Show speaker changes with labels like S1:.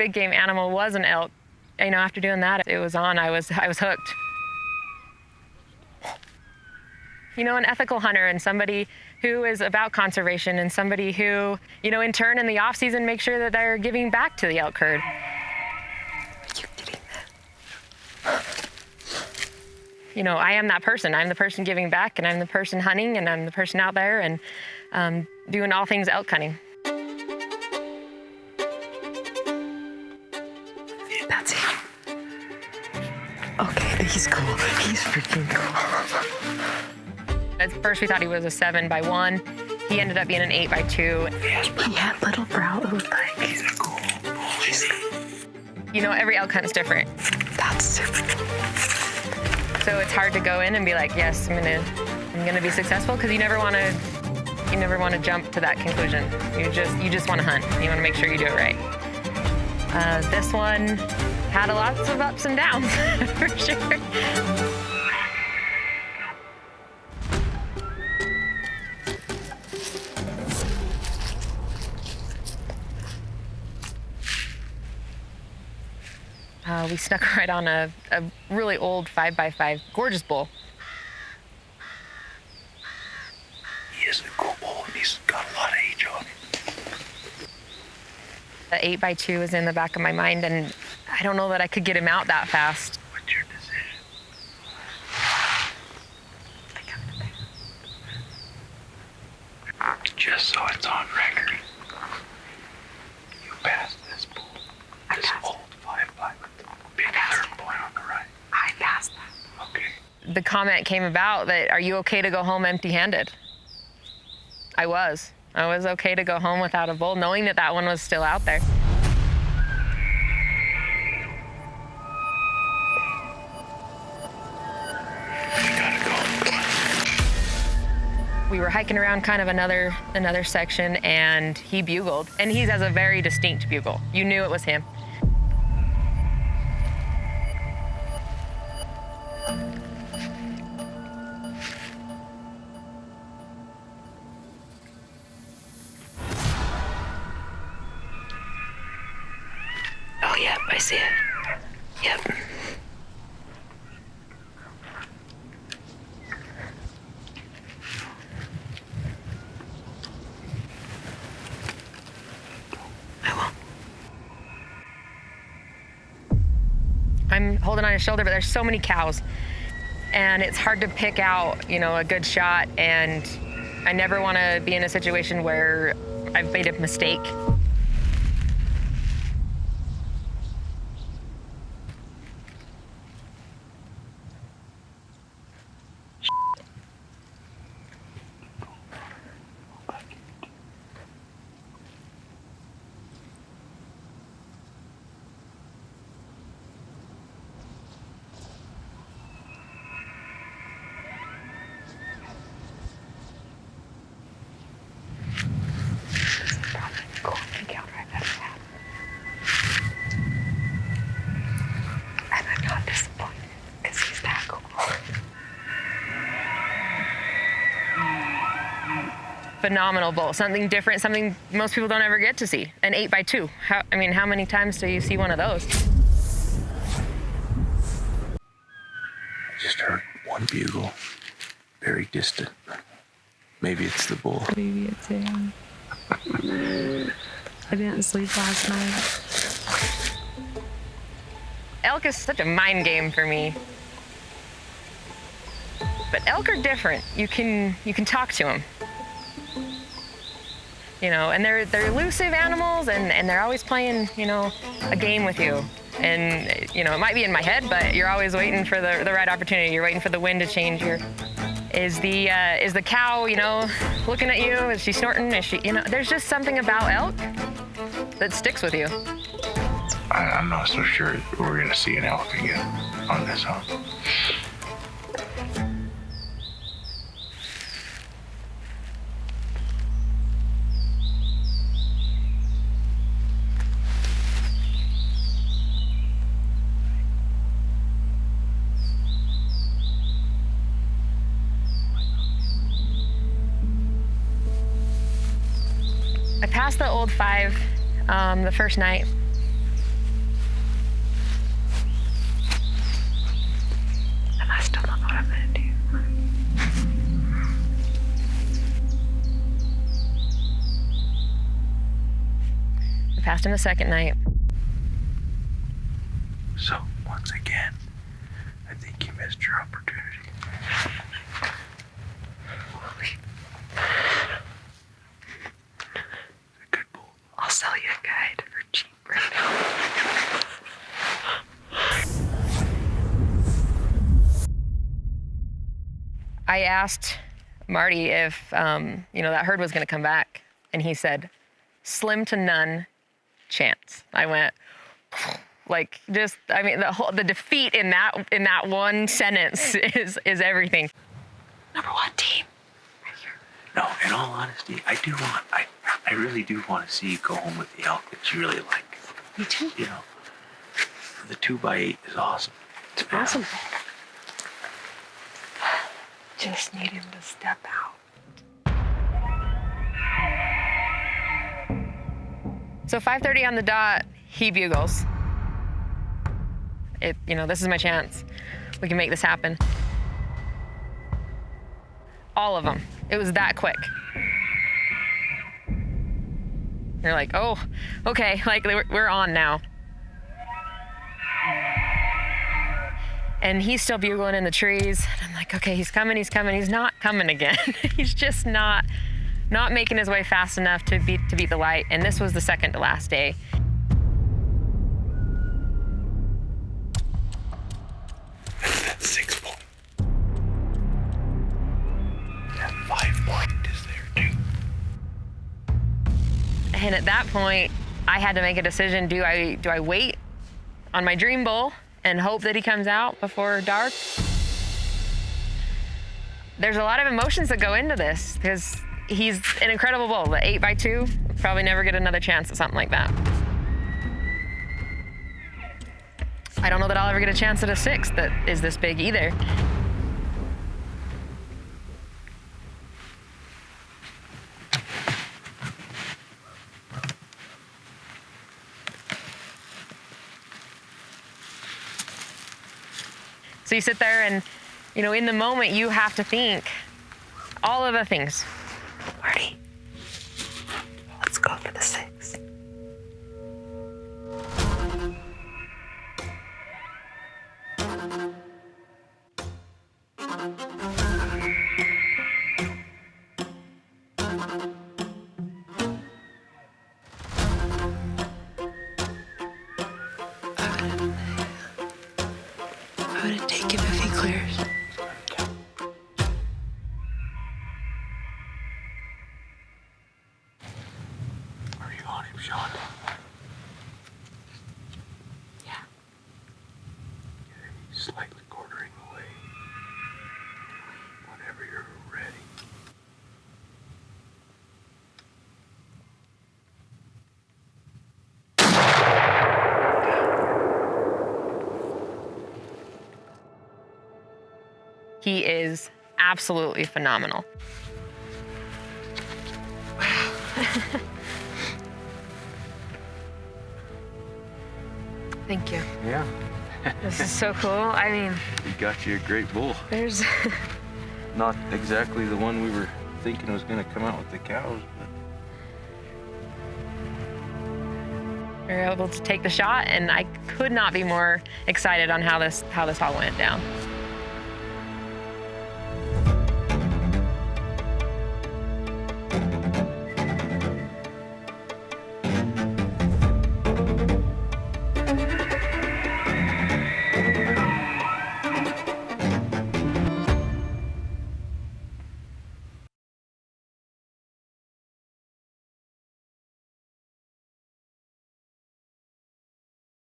S1: big game animal was an elk. After doing that, it was on. I was hooked. An ethical hunter and somebody who is about conservation and somebody who, in turn in the off season, make sure that they're giving back to the elk herd. Are you getting that? I am that person. I'm the person giving back, and I'm the person hunting, and I'm the person out there and doing all things elk hunting.
S2: That's him. Okay, he's cool. He's freaking cool.
S1: At first we thought he was a 7x1. He ended up being an 8x2.
S2: He had little brow. It was like,
S3: he's a cool boy.
S1: Every elk hunt's different.
S2: That's super cool.
S1: So it's hard to go in and be like, yes, I'm gonna be successful, because you never want to jump to that conclusion. You just want to hunt. You want to make sure you do it right. This one had lots of ups and downs for sure. We snuck right on a really old 5x5 gorgeous bull.
S3: He is a cool bull, and he's got a lot of age on him.
S1: The 8x2 is in the back of my mind, and I don't know that I could get him out that fast.
S3: What's your decision? Just so it's on record, you passed this bull. This old 5x with the big third point on the right.
S2: I passed that.
S3: Okay.
S1: The comment came about that, are you okay to go home empty-handed? I was okay to go home without a bull, knowing that one was still out there.
S3: You gotta go.
S1: We were hiking around kind of another section, and he bugled. And he has a very distinct bugle. You knew it was him.
S2: Oh, yeah, I see it. Yep. I won't.
S1: I'm holding on his shoulder, but there's so many cows, and it's hard to pick out, a good shot, and I never want to be in a situation where I've made a mistake. Phenomenal bull, something different, something most people don't ever get to see. An 8x2. How many times do you see one of those?
S3: I just heard one bugle, very distant. Maybe it's the bull.
S2: Maybe it's him. I didn't sleep last night.
S1: Elk is such a mind game for me. But elk are different. You can talk to them. And they're elusive animals, and they're always playing, a game with you. And, it might be in my head, but you're always waiting for the right opportunity. You're waiting for the wind to change. Is the cow, looking at you? Is she snorting? Is she, there's just something about elk that sticks with you.
S3: I'm not so sure we're gonna see an elk again on this hunt.
S1: I passed the old 5 the first night, left him the second night.
S3: So, once again, I think you missed your opportunity. A good bull.
S2: I'll sell you a guide for cheap right now.
S1: I asked Marty if, that herd was going to come back, and he said, slim to none chance. I went, the defeat in that one sentence is everything.
S2: Number 1 team.
S3: No, in all honesty, I really do want to see you go home with the elk that you really like.
S2: Me too.
S3: You know, the 2x8 is awesome.
S2: It's awesome. Just need him to step out.
S1: So 5:30 on the dot, he bugles. This is my chance. We can make this happen. All of them. It was that quick. You're like, oh, okay, we're on now. And he's still bugling in the trees. And I'm like, okay, he's coming. He's not coming again. He's just not making his way fast enough to beat the light. And this was the second to last day.
S3: That 6 point. That 5 point is there too.
S1: And at that point, I had to make a decision. Do I wait on my dream bull and hope that he comes out before dark? There's a lot of emotions that go into this because he's an incredible bull. The 8x2, probably never get another chance at something like that. I don't know that I'll ever get a chance at a 6 that is this big either. So you sit there and, in the moment you have to think all of the things.
S2: Marty, let's go for the 6. I'm gonna take him if he clears.
S3: Are you on him, Shaundi?
S2: Yeah.
S3: He's slightly quartering away. Whenever you're ready.
S1: He is absolutely phenomenal.
S2: Wow. Thank you.
S4: Yeah,
S2: This is so cool. I mean,
S4: he got you a great bull.
S2: there's...
S4: Not exactly the one we were thinking was going to come out with the cows, but
S1: We were able to take the shot, and I could not be more excited on how this all went down.